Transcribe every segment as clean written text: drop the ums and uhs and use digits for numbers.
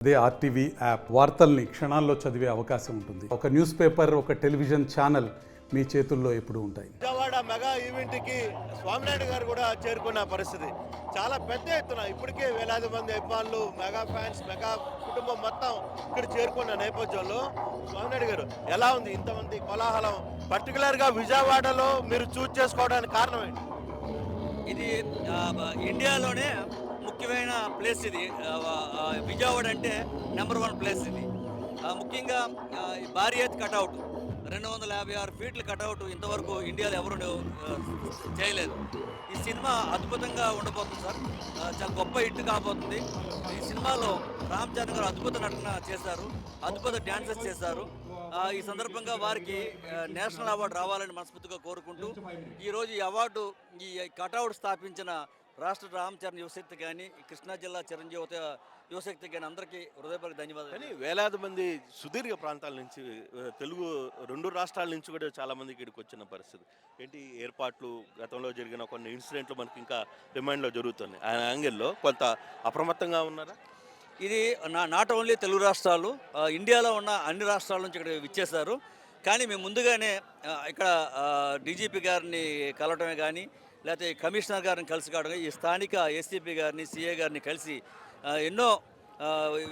అదే RTV app వార్తల్ని క్షణాల్లో చదివే అవకాశం ఉంటుంది. ఒక న్యూస్ పేపర్, ఒక టెలివిజన్ ఛానల్ మీ చేతుల్లో ఎప్పుడూ ఉంటాయి. విజయవాడ మెగా ఈవెంట్కి స్వామినాయుడు గారు కూడా చేరుకున్న పరిస్థితి చాలా పెద్ద ఎత్తున ఇప్పటికే వేలాది మంది అభిమానులు, మెగా ఫ్యాన్స్, మెగా కుటుంబం మొత్తం ఇక్కడ చేరుకున్న నేపథ్యంలో స్వామినాయుడు గారు ఎలా ఉంది ఇంతమంది కోలాహలం, పర్టికులర్గా విజయవాడలో మీరు చూస్ చేసుకోవడానికి కారణం ఏంటి? ఇది ఇండియాలోనే ముఖ్యమైన ప్లేస్ ఇది. విజయవాడ అంటే నెంబర్ 1 ప్లేస్ ఇది. ముఖ్యంగా భారీ ఎత్ కటౌట్ 256 ఫీట్ల కటౌట్ ఇంతవరకు ఇండియాలో ఎవరు చేయలేదు. ఈ సినిమా అద్భుతంగా ఉండబోతుంది సార్. చాలా గొప్ప హిట్ కాబోతుంది. ఈ సినిమాలో రామ్ చరణ్ గారు అద్భుత నటన చేశారు, అద్భుత డ్యాన్సెస్ చేశారు. ఈ సందర్భంగా వారికి నేషనల్ అవార్డు రావాలని మనస్ఫూర్తిగా కోరుకుంటూ ఈరోజు ఈ అవార్డు ఈ కటౌట్ స్థాపించిన రాష్ట్ర రామ్ చరణ్ యువశక్తి కానీ, కృష్ణా జిల్లా చిరంజీవి యువశక్తి కానీ అందరికీ హృదయపూర్వక ధన్యవాదాలు. కానీ వేలాది మంది సుదీర్ఘ ప్రాంతాల నుంచి, తెలుగు 2 రాష్ట్రాల నుంచి కూడా చాలా మంది ఇక్కడికి వచ్చిన పరిస్థితి ఏంటి? ఏర్పాట్లు, గతంలో జరిగిన కొన్ని ఇన్సిడెంట్లు మనకి ఇంకా రిమైండ్లో జరుగుతున్నాయి. ఆ యాంగిల్లో కొంత అప్రమత్తంగా ఉన్నారా? ఇది నాట్ ఓన్లీ తెలుగు రాష్ట్రాలు, ఇండియాలో ఉన్న అన్ని రాష్ట్రాల నుంచి ఇక్కడ విచ్చేశారు. కానీ మేము ముందుగానే ఇక్కడ డీజీపీ గారిని కలవడమే కానీ, లేకపోతే కమిషనర్ గారిని కలిసి కావడం, ఈ స్థానిక ఏసీపీ గారిని, సిఏ గారిని కలిసి ఎన్నో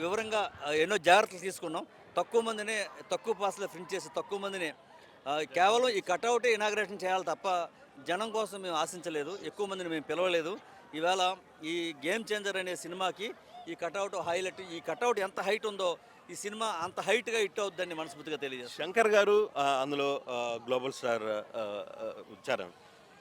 వివరంగా ఎన్నో జాగ్రత్తలు తీసుకున్నాం. తక్కువ మందినే, తక్కువ పాస్లో ప్రింట్ చేసి తక్కువ మందినే కేవలం ఈ కటౌటే ఇనాగ్రేషన్ చేయాలి తప్ప జనం కోసం మేము ఆశించలేదు. ఎక్కువ మందిని మేము పిలవలేదు. ఈవేళ ఈ గేమ్ చేంజర్ అనే సినిమాకి ఈ కటౌట్ హైలైట్. ఈ కటౌట్ ఎంత హైట్ ఉందో ఈ సినిమా అంత హైట్గా హిట్ అవుతుందని మనస్ఫూర్తిగా తెలియజేస్తాం. శంకర్ గారు అందులో గ్లోబల్ స్టార్ చరణ్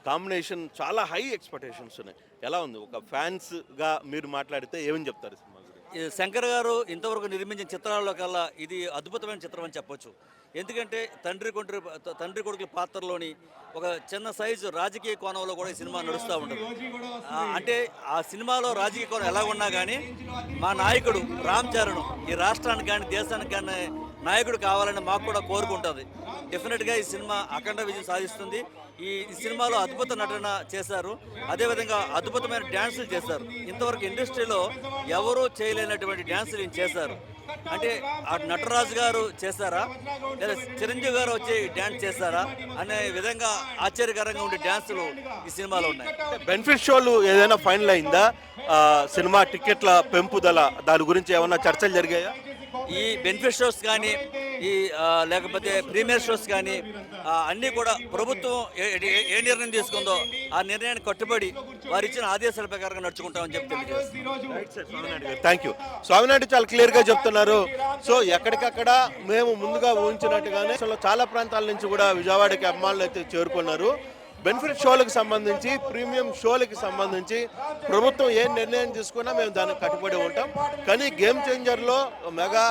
కాంబినేషన్ చాలా హై ఎక్స్పెక్టేషన్స్ ఉన్నాయి. ఎలా ఉంది? ఒక ఫ్యాన్స్గా మీరు మాట్లాడితే ఏమని చెప్తారు సినిమా గురించి? శంకర్ గారు ఇంతవరకు నిర్మించిన చిత్రాల్లో కల్లా ఇది అద్భుతమైన చిత్రం అని చెప్పొచ్చు. ఎందుకంటే తండ్రి కొడుకుల పాత్రలోని ఒక చిన్న సైజు రాజకీయ కోణంలో కూడా ఈ సినిమా నడుస్తూ ఉంటుంది. అంటే ఆ సినిమాలో రాజకీయ కోణం ఎలా ఉన్నా కానీ మా నాయకుడు రామ్ చరణ్ ఈ రాష్ట్రానికి కానీ దేశానికి కానీ నాయకుడు కావాలని మాకు కూడా కోరుకుంటుంది. డెఫినెట్గా ఈ సినిమా అఖండ విజయం సాధిస్తుంది. ఈ సినిమాలో అద్భుత నటన చేశారు, అదేవిధంగా అద్భుతమైన డ్యాన్సులు చేశారు. ఇంతవరకు ఇండస్ట్రీలో ఎవరూ చేయలేనటువంటి డ్యాన్సులు ఈయన చేశారు. అంటే ఆ నటరాజు గారు చేశారా లేదా చిరంజీవి గారు వచ్చి డ్యాన్స్ చేశారా అనే విధంగా ఆశ్చర్యకరంగా ఉండే డ్యాన్సులు ఈ సినిమాలో ఉన్నాయి. బెనిఫిట్ షోలు ఏదైనా ఫైనల్ అయిందా? సినిమా టికెట్ల పెంపుదల దాని గురించి ఏమైనా చర్చలు జరిగాయా? ఈ బెనిఫిట్ షోస్ కానీ, ఈ లేకపోతే ప్రీమియర్ షోస్ కానీ అన్నీ కూడా ప్రభుత్వం ఏ నిర్ణయం తీసుకుందో ఆ నిర్ణయాన్ని కట్టుబడి వారు ఇచ్చిన ఆదేశాల ప్రకారంగా నడుచుకుంటామని చెప్పి తెలియజేస్తాం. Thank you. స్వామినాయుడు చాలా క్లియర్గా చెప్తున్నారు. సో ఎక్కడికక్కడ మేము ముందుగా ఊహించినట్టుగానే చాలా ప్రాంతాల నుంచి కూడా విజయవాడకి అభిమానులు అయితే చేరుకున్నారు. బెనిఫిట్ షోలకు సంబంధించి, ప్రీమియం షోలకి సంబంధించి ప్రభుత్వం ఏ నిర్ణయం తీసుకున్నా మేము దానికి కట్టుబడి ఉంటాం. కానీ గేమ్ చేంజర్లో మెగా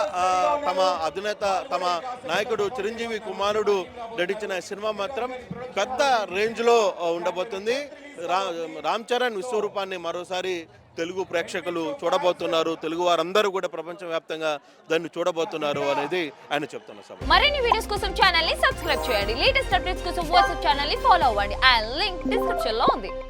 తమ అధినేత, తమ నాయకుడు చిరంజీవి కుమారుడు నటించిన సినిమా మాత్రం పెద్ద రేంజ్లో ఉండబోతుంది. రామ్ చరణ్ విశ్వరూపాన్ని మరోసారి తెలుగు ప్రేక్షకులు చూడబోతున్నారు. తెలుగు వారందరూ కూడా ప్రపంచవ్యాప్తంగా దాన్ని చూడబోతున్నారు అనేది ఆయన చెప్తున్నారు. మరిన్ని వీడియోస్ కోసం ఛానల్ ని సబ్స్క్రైబ్ చేయండి. లేటెస్ట్ అప్డేట్స్ కోసం వాట్సాప్ ఛానల్ ని ఫాలో అవ్వండి. ఆ లింక్ డిస్క్రిప్షన్ లో ఉంది.